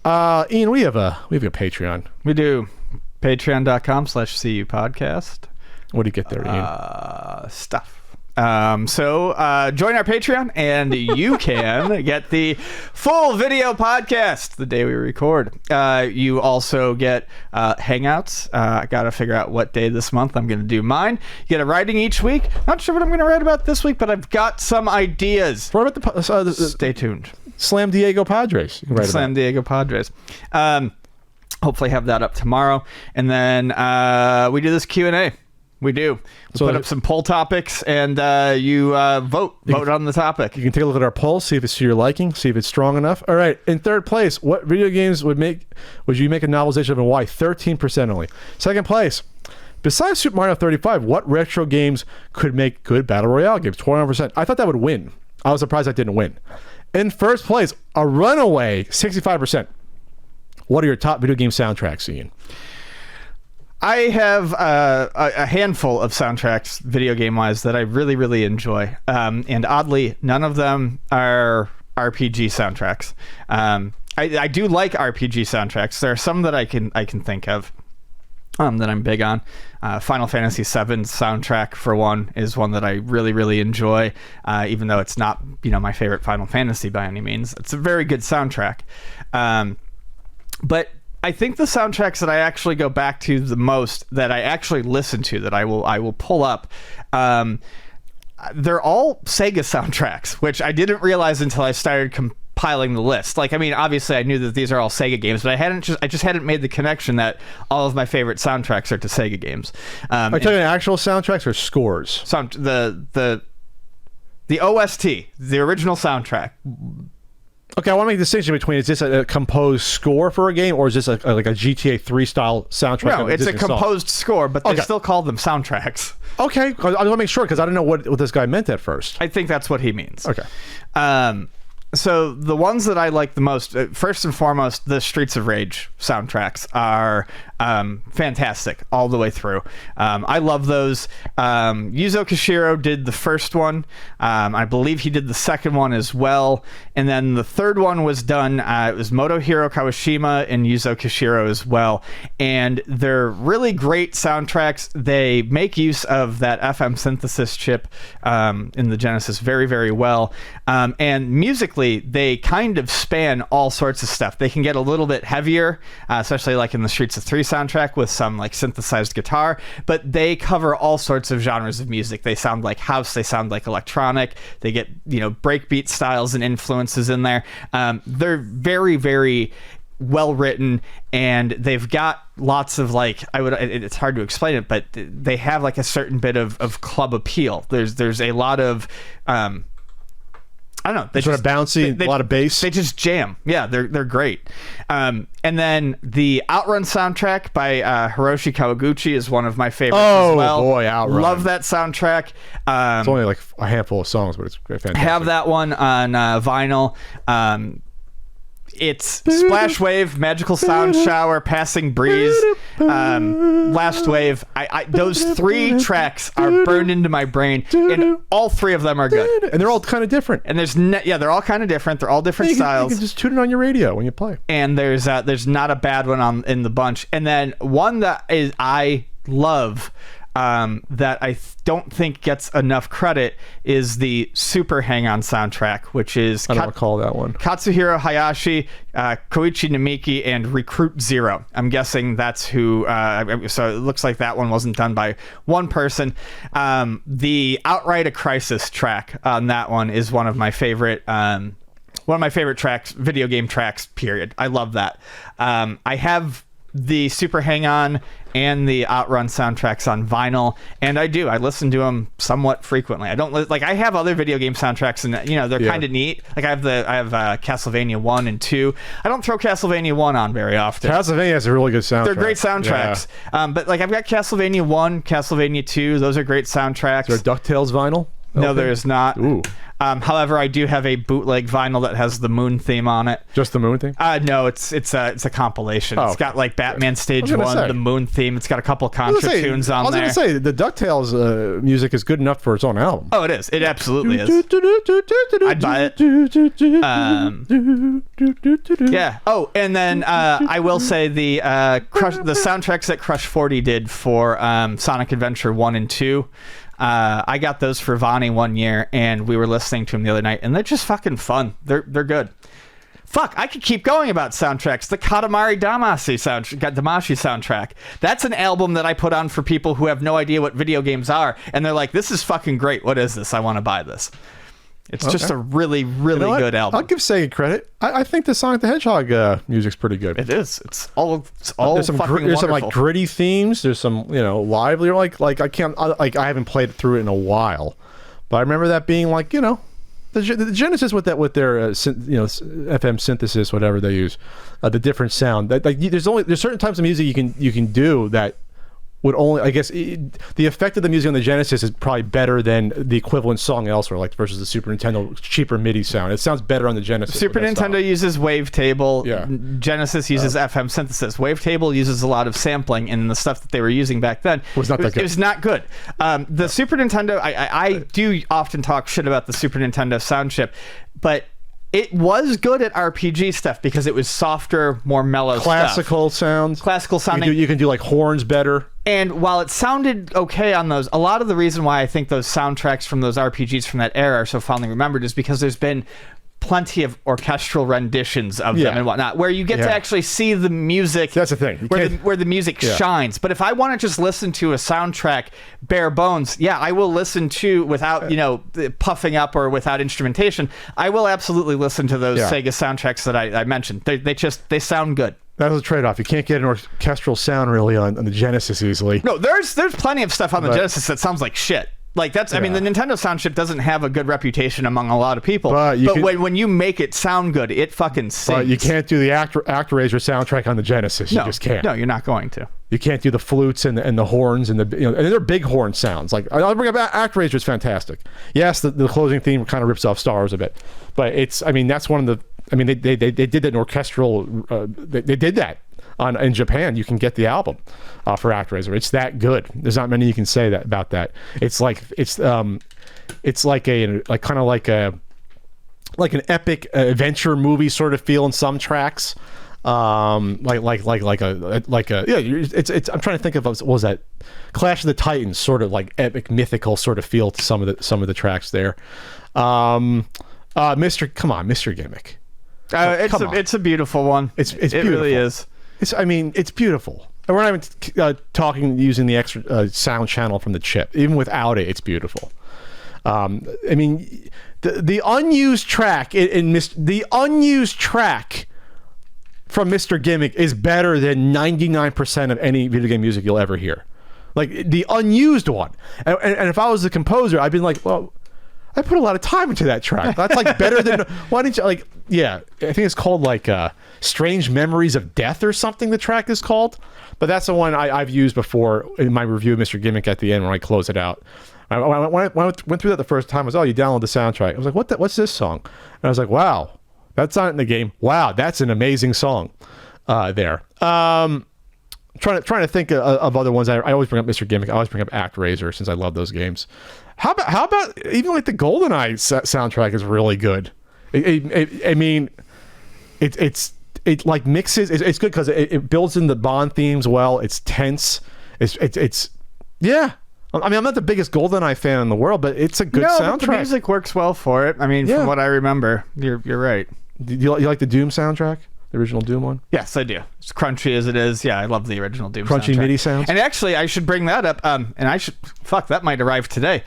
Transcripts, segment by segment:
Ian, we have a Patreon. We do. Patreon.com/CU podcast. What do you get there, Ian? Stuff. So join our Patreon and you can get the full video podcast the day we record. You also get hangouts. I got to figure out what day this month I'm going to do mine. You get a writing each week. Not sure what I'm going to write about this week, but I've got some ideas. What about the Stay tuned. Slam Diego Padres? You can write Slam Diego Padres. Hopefully have that up tomorrow. And then we do this Q&A. We do. We'll put up some poll topics, and you vote on the topic. You can take a look at our poll, see if it's to your liking, see if it's strong enough. All right. In third place, what video games would you make a novelization of, and why? 13% only. Second place, besides Super Mario 35, what retro games could make good battle royale games? 21%. I thought that would win. I was surprised that didn't win. In first place, a runaway 65%. What are your top video game soundtracks, Ian? I have a handful of soundtracks, video game-wise, that I really, really enjoy. And oddly, none of them are RPG soundtracks. I do like RPG soundtracks. There are some that I can think of that I'm big on. Final Fantasy VII's soundtrack, for one, is one that I really, really enjoy, even though it's not, my favorite Final Fantasy by any means. It's a very good soundtrack. But I think the soundtracks that I actually go back to the most, that I actually listen to, that I will pull up, they're all Sega soundtracks, which I didn't realize until I started compiling the list. Obviously I knew that these are all Sega games, but I just hadn't made the connection that all of my favorite soundtracks are to Sega games. Are you talking actual soundtracks or scores? The OST, the original soundtrack. Okay, I want to make a distinction between, is this a composed score for a game, or is this like a GTA 3 style soundtrack? No, it's a composed score, but they still call them soundtracks. Okay, I want to make sure, because I don't know what this guy meant at first. I think that's what he means. Okay. So the ones that I like the most, first and foremost, the Streets of Rage soundtracks are fantastic all the way through. I love those. Yuzo Koshiro did the first one. I believe he did the second one as well. And then the third one was done. It was Motohiro Kawashima and Yuzo Koshiro as well. And they're really great soundtracks. They make use of that FM synthesis chip in the Genesis very, very well. And musically, they kind of span all sorts of stuff. They can get a little bit heavier, especially like in the Streets of 3 soundtrack with some like synthesized guitar, but they cover all sorts of genres of music. They sound like house, they sound like electronic, they get, breakbeat styles and influences in there. They're very, very well written, and they've got lots of it's hard to explain it, but they have like a certain bit of club appeal. There's a lot of I don't know. They sort of bouncy, a lot of bass. They just jam. Yeah, they're great. And then the Outrun soundtrack by Hiroshi Kawaguchi is one of my favorites as well. Oh, boy, Outrun. Love that soundtrack. It's only like a handful of songs, but it's fantastic. Have that one on vinyl. It's Splash Wave, Magical Sound Shower, Passing Breeze, Last Wave. Those three tracks are burned into my brain, and all three of them are good. And they're all kind of different. And they're all kind of different. They're all different styles. You can just tune it on your radio when you play. And there's not a bad one in the bunch. And then one that I love, that I don't think gets enough credit, is the Super Hang-On soundtrack, which is... I don't recall that one. Katsuhiro Hayashi, Koichi Namiki, and Recruit Zero. I'm guessing that's who... so it looks like that one wasn't done by one person. The Outright a Crisis track on that one is one of my favorite... one of my favorite tracks, video game tracks, period. I love that. I have the Super Hang-On and the Outrun soundtracks on vinyl, and I listen to them somewhat frequently. I don't I have other video game soundtracks, and they're kind of neat. Like I have Castlevania 1 and 2. I don't throw Castlevania 1 on very often. Castlevania has a really good soundtrack. They're great soundtracks. Yeah. But I've got Castlevania 1, Castlevania 2. Those are great soundtracks. Is there a DuckTales vinyl? No, there is not. Ooh. However, I do have a bootleg vinyl that has the Moon theme on it. Just the Moon theme? No, it's a compilation. It's got like Batman Stage 1, the Moon theme. It's got a couple Contra tunes on there. I was going to say, the DuckTales music is good enough for its own album. Oh, it is. It absolutely is. I'd buy it. Yeah. Oh, and then I will say the soundtracks that Crush 40 did for Sonic Adventure 1 and 2. I got those for Vonnie one year, and we were listening to them the other night, and they're just fucking fun. They're good. Fuck, I could keep going about soundtracks. The Katamari Damacy soundtrack. That's an album that I put on for people who have no idea what video games are, and they're like, this is fucking great. What is this? I want to buy this. It's just a really, really good album. I'll give Sega credit. I think the Sonic the Hedgehog music's pretty good. It is. It's all there's some fucking there's some wonderful. like gritty themes. There's some livelier like I haven't played through it in a while, but I remember that being like the Genesis with their FM synthesis, whatever they use, the different sound. That there's certain types of music you can do that would only, I guess, the effect of the music on the Genesis is probably better than the equivalent song elsewhere, like versus the Super Nintendo cheaper MIDI sound. It sounds better on the Genesis. Super Nintendo uses wavetable. Yeah. Genesis uses FM synthesis. Wavetable uses a lot of sampling, and the stuff that they were using back then was not that good. It was not good. The Super Nintendo, I do often talk shit about the Super Nintendo sound chip, but it was good at RPG stuff because it was softer, more mellow classical stuff. sounds. Classical sounding. You can do like horns better. And while it sounded okay on those, a lot of the reason why I think those soundtracks from those RPGs from that era are so fondly remembered is because there's been plenty of orchestral renditions of them and whatnot, where you get to actually see the music. That's the thing. Where the music shines. But if I want to just listen to a soundtrack bare bones, I will listen to without puffing up or without instrumentation. I will absolutely listen to those Sega soundtracks that I mentioned. They sound good. That was a trade-off. You can't get an orchestral sound really on the Genesis easily. No, there's plenty of stuff on the Genesis that sounds like shit. Like that's, I mean, the Nintendo sound chip doesn't have a good reputation among a lot of people. But when you make it sound good, it fucking sings. But you can't do the ActRaiser soundtrack on the Genesis. You just can't. No, you're not going to. You can't do the flutes and the horns and and they're big horn sounds. Like I'll bring up ActRaiser is fantastic. Yes, the closing theme kind of rips off Star Wars a bit, but that's one of the. I mean, they did that in orchestral. They did that in Japan. You can get the album for ActRaiser. It's that good. There's not many you can say that about that. It's like an epic adventure movie sort of feel in some tracks. I'm trying to think of what was that Clash of the Titans sort of like epic mythical sort of feel to some of the tracks there. Mr. Gimmick. It's a beautiful one. It beautiful. Really is. It's beautiful. And we're not even talking using the extra sound channel from the chip. Even without it, it's beautiful. The unused track the unused track from Mr. Gimmick is better than 99% of any video game music you'll ever hear. Like the unused one. And if I was the composer, I'd be like, well, I put a lot of time into that track. That's like better than why didn't you I think it's called like Strange Memories of Death or something the track is called. But that's the one I've used before in my review of Mr. Gimmick at the end when I close it out. When I went through that the first time, I was, you download the soundtrack. I was like, what's this song? And I was like, wow, that's not in the game. Wow, that's an amazing song there. Trying to think of other ones. I always bring up Mr. Gimmick. I always bring up ActRaiser since I love those games. How about even like the GoldenEye soundtrack is really good. It like mixes. It's good because it builds in the Bond themes well. It's tense. It's yeah. I mean, I'm not the biggest GoldenEye fan in the world, but it's a good soundtrack. The music works well for it. I mean, from what I remember, you're right. Do you like the Doom soundtrack? The original Doom one? Yes, I do. As crunchy as it is, I love the original Doom crunchy soundtrack. MIDI sounds. And actually, I should bring that up. That might arrive today.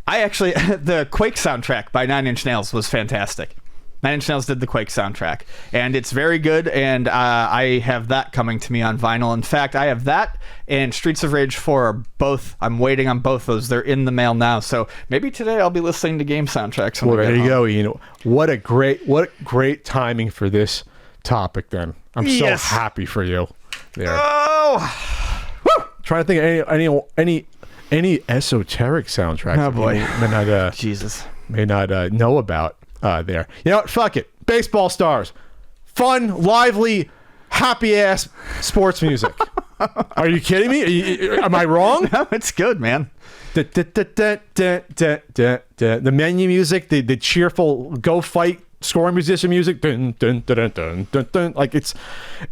The Quake soundtrack by 9 Inch Nails was fantastic. 9 Inch Nails did the Quake soundtrack, and it's very good, and I have that coming to me on vinyl. In fact, I have that and Streets of Rage 4 are both. I'm waiting on both those. They're in the mail now, so maybe today I'll be listening to game soundtracks. Well, there you go. What great timing for this topic. Then I'm so happy for you. There. Oh, woo! Trying to think of any esoteric soundtrack. Oh boy, Jesus. know about there. You know what? Fuck it. Baseball stars. Fun, lively, happy ass sports music. Are you kidding me? Am I wrong? No, it's good, man. The menu music, the cheerful go fight scoring musician music, dun, dun, dun, dun, dun, dun, dun. Like it's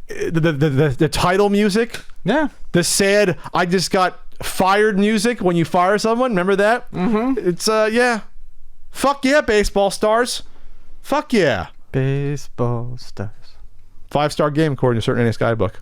the title music. Yeah. The sad I just got fired music when you fire someone. Remember that? Mm-hmm. It's yeah. Fuck yeah, baseball stars. Fuck yeah. Baseball stars. 5-star game according to a certain NS guidebook.